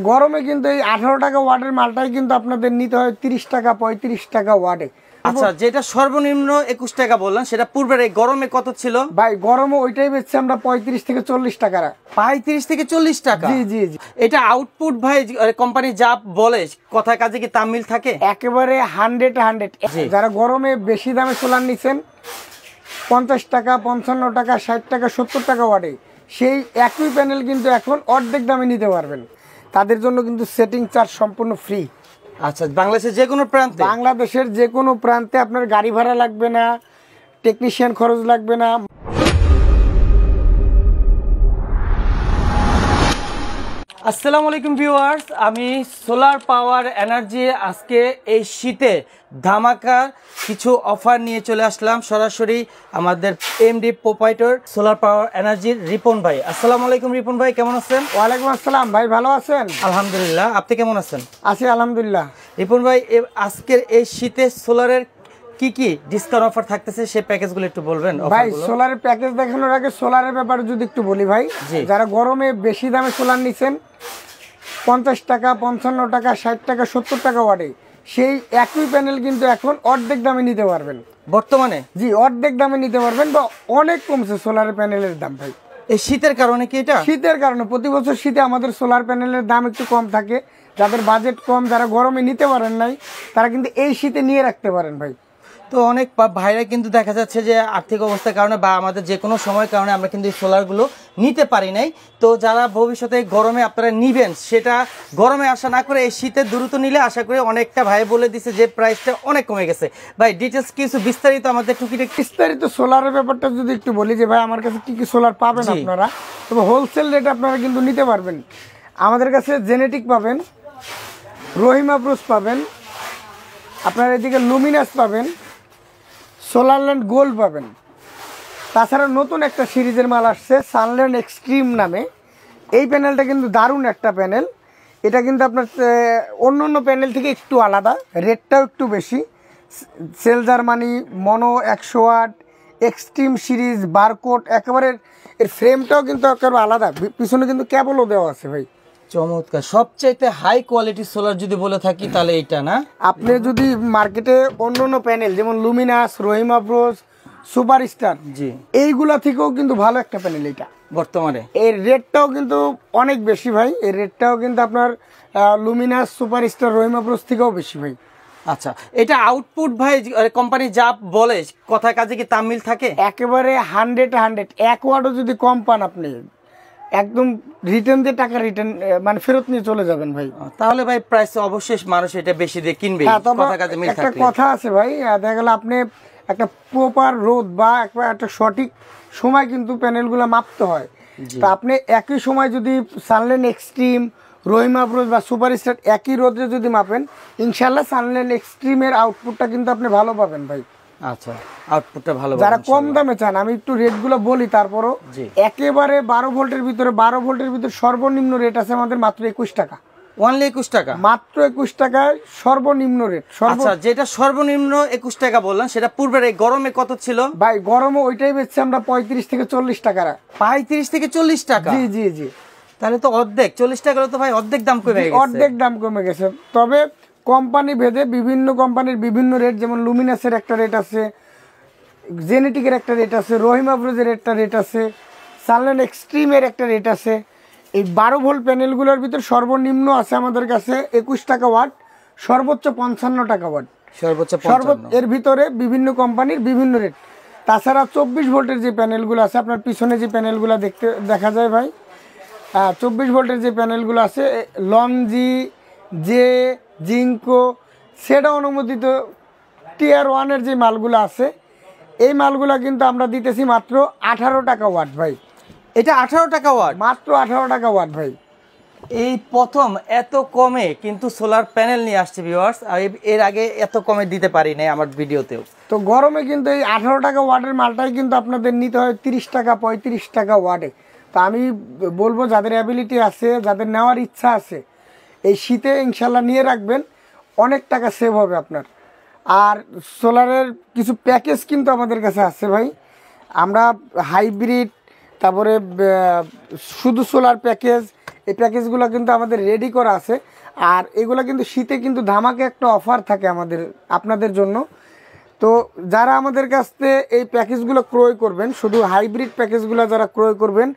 গরমে কিন্তু এই 18 টাকা ওয়াটের মালটাই কিন্তু আপনাদের নিতে হয় 30 টাকা 35 টাকা ওয়াটে। আচ্ছা, যেটা সর্বনিম্ন 21 টাকা বললেন সেটা পূর্বের এই গরমে কত ছিল ভাই? গরমে ওইটাই বেচছি আমরা 35 থেকে 40 টাকা। 35 থেকে 40 টাকা? জি জি জি। এটা আউটপুট ভাই কোম্পানি যা বলে কথা কাজে কি তাল মিল থাকে? একেবারে 100। যারা গরমে বেশি দামে সোলার নিছেন 50 টাকা 55 টাকা 60 টাকা 70 টাকা ওয়াটে, সেই একই প্যানেল কিন্তু এখন অর্ধেক দামে নিতে পারবেন। তাদের জন্য কিন্তু সেটিং চার্জ সম্পূর্ণ ফ্রি। আচ্ছা, বাংলাদেশের যে কোনো প্রান্তে? বাংলাদেশের যে কোনো প্রান্তে আপনার গাড়ি ভাড়া লাগবে না, টেকনিশিয়ান খরচ লাগবে না। আসসালামু আলাইকুম ভিউয়ার্স, আমি সোলার পাওয়ার এনার্জি আজকে এই শীতে ধামাকা কিছু অফার নিয়ে চলে আসলাম সরাসরি আমাদের এমডি প্রোপাইটর সোলার পাওয়ার এনার্জির রিপন ভাই। আসসালামু আলাইকুম রিপন ভাই, কেমন আছেন? ওয়ালাইকুম আসসালাম ভাই, ভালো আছেন? আলহামদুলিল্লাহ, আপনি কেমন আছেন? আছি আলহামদুলিল্লাহ। রিপন ভাই, আজকের এই শীতে সোলারের কি কি ডিসকাউন্ট অফার থাকতেছে সেই প্যাকেজগুলো একটু বলবেন? ভাই সোলারের প্যাকেজ দেখানোর আগে সোলারের ব্যাপারে যদি একটু বলি ভাই, যারা গরমে বেশি দামে সোলার নিছেন 50 টাকা 55 টাকা 60 টাকা 70 টাকা ওয়াটে, সেই একই প্যানেল কিন্তু এখন অর্ধেক দামে নিতে পারবেন বর্তমানে। জি, অর্ধেক দামে নিতে পারবেন বা অনেক কমছে সোলারের প্যানেলের দাম ভাই। এই শীতের কারণে কি এটা? শীতের কারণে প্রতি বছর শীতে আমাদের সোলার প্যানেলের দাম একটু কম থাকে। যাদের বাজেট কম, যারা গরমে নিতে পারেন নাই, তারা কিন্তু এই শীতে নিয়ে রাখতে পারেন ভাই। তো অনেক ভাইরা কিন্তু দেখা যাচ্ছে যে আর্থিক অবস্থার কারণে বা আমাদের যে কোনো সময়ের কারণে আমরা কিন্তু এই সোলারগুলো নিতে পারি নাই। তো যারা ভবিষ্যতে গরমে আপনারা নিবেন, সেটা গরমে আশা না করে এই শীতে দ্রুত নিলে আশা করি অনেকটা ভাই বলে দিছে যে প্রাইসটা অনেক কমে গেছে। ভাই ডিটেলস কিছু বিস্তারিত আমাদের টুকিটাকি বিস্তারিত সোলারের ব্যাপারটা যদি একটু বলি যে ভাই আমার কাছে কি কি সোলার পাবেন আপনারা, তবে হোলসেল রেট আপনারা কিন্তু নিতে পারবেন। আমাদের কাছে জেনেটিক পাবেন, রহিমা ব্রুস পাবেন, আপনারা এদিকে লুমিনাস পাবেন, সোলারল্যান্ড গোল্ড পাবেন। তাছাড়া নতুন একটা সিরিজের মাল আসছে সানল্যান্ড এক্সট্রিম নামে। এই প্যানেলটা কিন্তু দারুণ একটা প্যানেল। এটা কিন্তু আপনার অন্য অন্য প্যানেল থেকে একটু আলাদা, রেটটাও একটু বেশি। সেল জার্মানি, মনো 100 ওয়াট, এক্সট্রিম সিরিজ, বারকোড, একেবারে এর ফ্রেমটাও কিন্তু একেবারে আলাদা, পিছনে কিন্তু কেবলও দেওয়া আছে ভাই। চমৎকার। সবচাইতে হাই কোয়ালিটি সোলার যদি বলে থাকি তাহলে এইটা না? আপনি যদি মার্কেটে অন্য অন্য প্যানেল যেমন Luminous, Rahima bros, super star, জি, এইগুলা থেকেও কিন্তু ভালো একটা প্যানেল এটা বর্তমানে। এর রেটটাও কিন্তু অনেক বেশি ভাই। এর রেটটাও কিন্তু আপনার Luminous, super star, Rahima bros থেকেও বেশি ভাই। আচ্ছা, এটা আউটপুট ভাই কোম্পানি যা বলে কথা কাজে কি তাল মিল থাকে? একেবারে 100 এক ওয়াটও যদি কম পান আপনি একদম রিটার্ন দিয়ে টাকা রিটার্ন মানে ফেরত নিয়ে চলে যাবেন ভাই। তাহলে ভাই প্রাইস অবশ্যই মানুষ এটা বেশি দিয়ে কিনবে। একটা কথা আছে ভাই, দেখা গেল আপনি একটা প্রপার রোদ বা একটা সঠিক সময় কিন্তু প্যানেলগুলো মাপতে হয়। তা আপনি একই সময় যদি সানল্যান্ড এক্সট্রিম, রহিমা ব্রোস বা সুপার স্টার একই রোদে যদি মাপেন, ইনশাল্লাহ সানল্যান্ড এক্সট্রিমের আউটপুটটা কিন্তু আপনি ভালো পাবেন ভাই। আচ্ছা, আউটপুটটা ভালো। যারা কম দামে চান, আমি একটু রেটগুলো বলি তারপরও। একেবারে 12 ভোল্টের ভিতরে সর্বনিম্ন রেট আছে আমাদের মাত্র 21 টাকা। অনলি 21 টাকা? মাত্র 21 টাকায় সর্বনিম্ন রেট। আচ্ছা, যেটা সর্বনিম্ন 21 টাকা বললেন সেটা পূর্বের এই গরমে কত ছিল? ভাই গরমে ওইটাই বেচছি আমরা 35 থেকে 40 টাকা। 35 থেকে 40 টাকা? জি জি জি। তাহলে তো অর্ধেক, 40 টাকা তো ভাই অর্ধেক দাম কমে গেছে। অর্ধেক দাম কমে গেছে। তবে কোম্পানি ভেদে বিভিন্ন কোম্পানির বিভিন্ন রেট, যেমন লুমিনাসের একটা রেট আছে, জেনেটিকের একটা রেট আছে, রহিমা ব্রোজের একটা রেট আছে, সানল্যান্ড এক্সট্রিমের একটা রেট আছে। এই 12 ভোল্ট প্যানেলগুলোর ভিতর সর্বনিম্ন আছে আমাদের কাছে 21 টাকা ওয়াট, সর্বোচ্চ 55 টাকা ওয়াট, সর্বোচ্চ। এর ভিতরে বিভিন্ন কোম্পানির বিভিন্ন রেট। তাছাড়া 24 ভোল্টের যে প্যানেলগুলো আছে, আপনার পিছনে যে প্যানেলগুলো দেখা যায় ভাই, 24 ভোল্টের যে প্যানেলগুলো আছে, লংজি, জে, জিঙ্কো, সেটা অনুমোদিত টিয়ার 1-এর যে মালগুলো আছে, এই মালগুলো কিন্তু আমরা দিতেছি মাত্র 18 টাকা ওয়াট ভাই। এটা 18 টাকা ওয়াট? মাত্র 18 টাকা ওয়াট ভাই। এই প্রথম এত কমে কিন্তু সোলার প্যানেল নিয়ে আসছে ভিউয়ার্স। এর আগে এত কমে দিতে পারি নাই আমার ভিডিওতেও। তো গরমে কিন্তু এই 18 টাকা ওয়াটের মালটাই কিন্তু আপনাদের নিতে হয় 30 টাকা 35 টাকা ওয়াটে। তা আমি বলবো যাদের অ্যাবিলিটি আছে, যাদের নেওয়ার ইচ্ছা আছে, এই শীতে ইনশাল্লাহ নিয়ে রাখবেন, অনেক টাকা সেভ হবে আপনার। আর সোলারের কিছু প্যাকেজ কিন্তু আমাদের কাছে আছে ভাই। আমরা হাইব্রিড, তারপরে শুধু সোলার প্যাকেজ, এই প্যাকেজগুলো কিন্তু আমাদের রেডি করা আছে। আর এগুলো কিন্তু শীতে কিন্তু ধামাকে একটা অফার থাকে আপনাদের জন্য। তো যারা আমাদের কাছ থেকে এই প্যাকেজগুলো ক্রয় করবেন, শুধু হাইব্রিড প্যাকেজগুলো যারা ক্রয় করবেন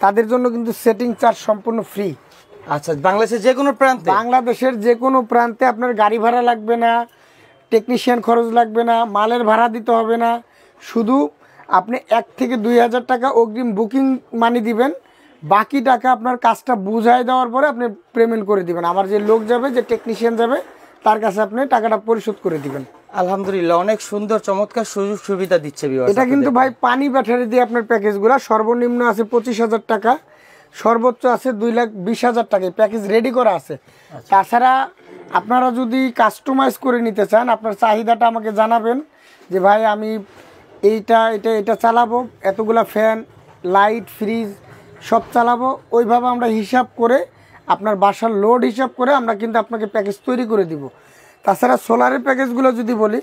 তাদের জন্য কিন্তু সেটিং চার্জ সম্পূর্ণ ফ্রি। আচ্ছা, বাংলাদেশের যে কোনো প্রান্তে? বাংলাদেশের যে কোনো প্রান্তে আপনার গাড়ি ভাড়া লাগবে না, টেকনিশিয়ান খরচ লাগবে না, মালের ভাড়া দিতে হবে না। শুধু আপনি 1 থেকে 2,000 টাকা অগ্রিম বুকিং মানি দিবেন, বাকি টাকা আপনার কাজটা বুঝাই দেওয়ার পরে আপনি পেমেন্ট করে দিবেন। আমার যে লোক যাবে, যে টেকনিশিয়ান যাবে, তার কাছে আপনি টাকাটা পরিশোধ করে দিবেন। আলহামদুলিল্লাহ, অনেক সুন্দর চমৎকার সুযোগ সুবিধা দিচ্ছে ভিউয়ার্স। এটা কিন্তু ভাই পানি ব্যাটারি দিয়ে আপনার প্যাকেজগুলো সর্বনিম্ন আছে 25,000 টাকা, সর্বোচ্চ আছে 2,20,000 টাকা প্যাকেজ রেডি করা আছে। তাছাড়া আপনারা যদি কাস্টমাইজ করে নিতে চান, আপনার চাহিদাটা আমাকে জানাবেন যে ভাই আমি এটা চালাবো, এতগুলা ফ্যান, লাইট, ফ্রিজ সব চালাবো, ওইভাবে আমরা হিসাব করে আপনার বাসার লোড হিসাব করে আমরা কিন্তু আপনাকে প্যাকেজ তৈরি করে দিব। তাছাড়া সোলারের প্যাকেজগুলো যদি বলি,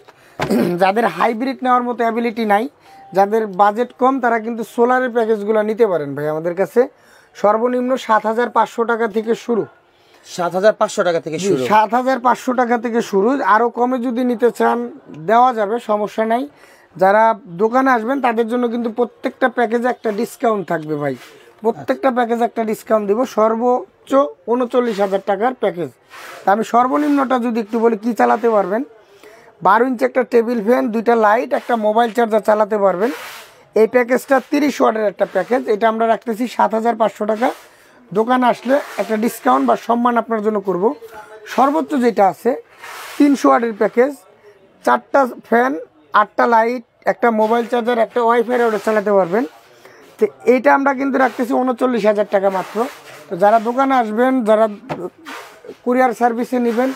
যাদের হাইব্রিড নেওয়ার মতো অ্যাবিলিটি নাই, যাদের বাজেট কম, তারা কিন্তু সোলারের প্যাকেজগুলো নিতে পারেন ভাই আমাদের কাছে। সর্বনিম্ন 7,500 টাকা থেকে শুরু। 7,500 টাকা থেকে শুরু? 7,500 টাকা থেকে শুরু। আরও কমে যদি নিতে চান দেওয়া যাবে, সমস্যা নাই। যারা দোকানে আসবেন তাদের জন্য কিন্তু প্রত্যেকটা প্যাকেজে একটা ডিসকাউন্ট থাকবে ভাই, প্রত্যেকটা প্যাকেজে একটা ডিসকাউন্ট দিব। সর্বোচ্চ 39,000 টাকার প্যাকেজ। তা আমি সর্বনিম্নটা যদি একটু বলি, কি চালাতে পারবেন, 12 ইঞ্চি একটা টেবিল ফ্যান, 2টা লাইট, একটা মোবাইল চার্জার চালাতে পারবেন। এই প্যাকেজটা 30 ওয়াটের একটা প্যাকেজ, এটা আমরা রাখতেছি 7,500 টাকা। দোকানে আসলে একটা ডিসকাউন্ট বা সম্মান আপনার জন্য করব। সর্বোচ্চ যেটা আছে 300 ওয়াটের প্যাকেজ, 4টা ফ্যান, 8টা লাইট, একটা মোবাইল চার্জার, একটা ওয়াইফাই রাউটার চালাতে পারবেন। তো এইটা আমরা কিন্তু রাখতেছি 39,000 টাকা মাত্র। তো যারা দোকানে আসবেন, যারা কুরিয়ার সার্ভিসে নেবেন,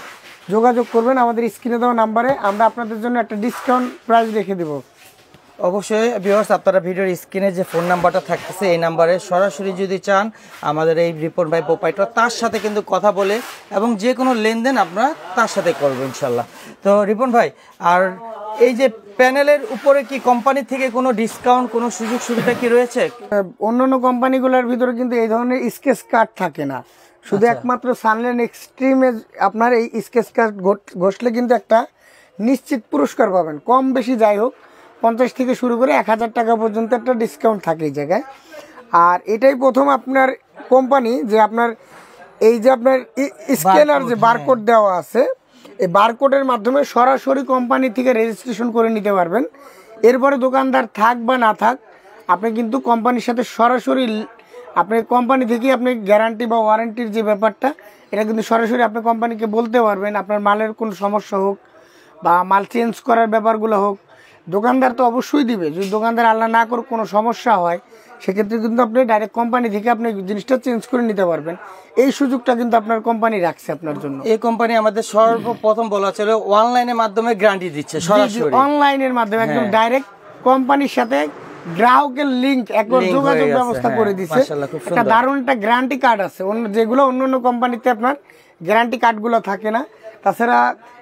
যোগাযোগ করবেন আমাদের স্ক্রিনে দেওয়া নাম্বারে, আমরা আপনাদের জন্য একটা ডিসকাউন্ট প্রাইস রেখে দেবো। অবশ্যই ভিউয়ার্স, আপনারা ভিডিওর স্ক্রিনে যে ফোন নাম্বারটা থাকতেছে এই নাম্বারে সরাসরি যদি চান আমাদের এই রিপন ভাই প্রোপাইটার, তার সাথে কিন্তু কথা বলে এবং যে কোনো লেনদেন আপনারা তার সাথে করবেন ইনশাল্লাহ। তো রিপন ভাই, আর এই যে প্যানেলের উপরে কি কোম্পানি থেকে কোনো ডিসকাউন্ট, কোনো সুযোগ সুবিধা কি রয়েছে? অন্যান্য কোম্পানিগুলোর ভিতরে কিন্তু এই ধরনের স্কেচ কার্ড থাকে না, শুধু একমাত্র সানল্যান্ড এক্সট্রিমে আপনার এই স্কেচ কার্ড ঘষলে কিন্তু একটা নিশ্চিত পুরস্কার পাবেন। কম বেশি যাই হোক, 50 থেকে শুরু করে 1,000 টাকা পর্যন্ত একটা ডিসকাউন্ট থাকে এই জায়গায়। আর এটাই প্রথম আপনার কোম্পানি যে আপনার এই যে আপনার স্ক্যানার যে বারকোড দেওয়া আছে, এই বারকোডের মাধ্যমে সরাসরি কোম্পানি থেকে রেজিস্ট্রেশন করে নিতে পারবেন। এরপরে দোকানদার থাক বা না থাক, আপনি কিন্তু কোম্পানির সাথে সরাসরি, আপনি কোম্পানি থেকেই আপনি গ্যারান্টি বা ওয়ারেন্টির যে ব্যাপারটা, এটা কিন্তু সরাসরি আপনি কোম্পানিকে বলতে পারবেন। আপনার মালের কোনো সমস্যা হোক বা মাল চেঞ্জ করার ব্যাপারগুলো হোক, দোকানদার তো অবশ্যই দিবে। যদি দোকানদার আল্লাহ না করে কোনো সমস্যা হয়, সেক্ষেত্রে কিন্তু আপনি ডাইরেক্ট কোম্পানি থেকে আপনি জিনিসটা চেঞ্জ করে নিতে পারবেন। এই সুযোগটা কিন্তু আপনার কোম্পানি রাখছে আপনার জন্য। এই কোম্পানি আমাদের সর্বপ্রথম বলা ছিল অনলাইনের মাধ্যমে গ্যারান্টি দিচ্ছে, সরাসরি অনলাইনের মাধ্যমে একদম ডাইরেক্ট কোম্পানির সাথে গ্রাহকের লিংক, একবার যোগাযোগ ব্যবস্থা করে দিচ্ছে। একটা দারুণ একটা গ্যারান্টি কার্ড আছে, যেগুলো অন্য কোম্পানিতে আপনার গ্যারান্টি কার্ডগুলো থাকে না। তাছাড়া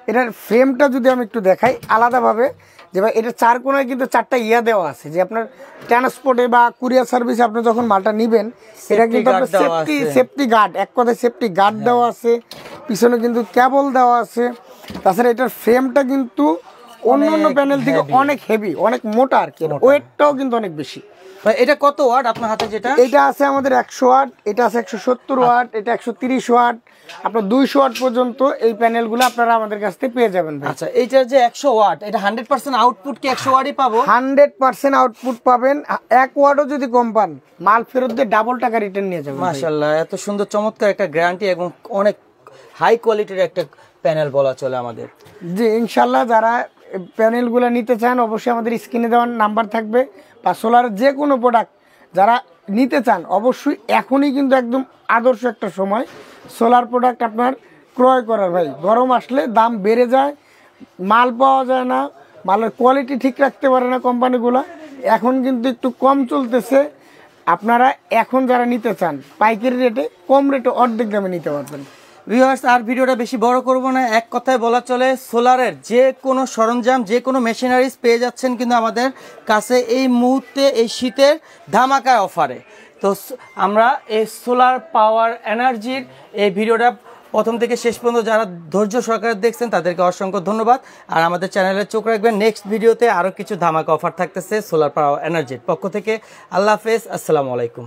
এটার ফ্রেমটা যদি আমি একটু দেখাই আলাদাভাবে, যে ভাই এটা 4 কোণায় কিন্তু 4টা ইয়া দেওয়া আছে, যে আপনার ট্রান্সপোর্টে বা কুরিয়ার সার্ভিসে আপনি যখন মালটা নেবেন, এটা কিন্তু আপনার সেফটি গার্ড, এক কথায় সেফটি গার্ড দেওয়া আছে, পিছনে কিন্তু কেবল দেওয়া আছে। তাছাড়া এটার ফ্রেমটা কিন্তু অন্য প্যানেল থেকে অনেক হেভি, অনেক মোটা আর কি, ওয়েটটাও কিন্তু অনেক বেশি। এটা কত ওয়াট আপনার হাতে? যেটা এটা আছে আমাদের 100 ওয়াট, এটা আছে 170 ওয়াট, এটা 130 ওয়াট, আপনার 200 ওয়াট পর্যন্ত এই প্যানেলগুলো আপনারা আমাদের কাছ থেকে পেয়ে যাবেন। আচ্ছা, এইটা যে 100 ওয়াট, এটা 100% আউটপুট কি 100 ওয়াটই পাবো? 100% আউটপুট পাবেন। 1 ওয়াটও যদি কম পান, মাল ফেরত দিয়ে ডাবল টাকা রিটার্ন নিয়ে যাবেন। মাশাআল্লাহ, এত সুন্দর চমৎকার একটা গ্যারান্টি এবং অনেক হাই কোয়ালিটির একটা প্যানেল বলা চলে আমাদের। জি ইনশাআল্লাহ, যারা প্যানেলগুলো নিতে চান অবশ্যই আমাদের স্ক্রিনে দেওয়ার নাম্বার থাকবে, বা সোলারের যে কোনো প্রোডাক্ট যারা নিতে চান অবশ্যই এখনই কিন্তু একদম আদর্শ একটা সময় সোলার প্রোডাক্ট আপনার ক্রয় করার। ভাই গরম আসলে দাম বেড়ে যায়, মাল পাওয়া যায় না, মালের কোয়ালিটি ঠিক রাখতে পারে না কোম্পানিগুলো। এখন কিন্তু একটু কম চলতেছে, আপনারা এখন যারা নিতে চান পাইকারি রেটে, কম রেটে অর্ধেক দামে নিতে পারবেন। ভিউয়ার্স, আর ভিডিওটা বেশি বড় করব না, এক কথায় বলা চলে সোলারের যে কোনো সরঞ্জাম, যে কোনো মেশিনারিজ পেয়ে যাচ্ছেন কিন্তু আমাদের কাছে এই মুহূর্তে এই শীতের ধামাকা অফারে। তো আমরা এই সোলার পাওয়ার এনার্জির এই ভিডিওটা প্রথম থেকে শেষ পর্যন্ত যারা ধৈর্য সহকারে দেখছেন তাদেরকে অসংখ্য ধন্যবাদ। আর আমাদের চ্যানেলে চোখ রাখবেন, নেক্সট ভিডিওতে আরও কিছু ধামাকা অফার থাকতেছে সোলার পাওয়ার এনার্জির পক্ষ থেকে। আল্লাহ হাফেজ, আসসালামু আলাইকুম।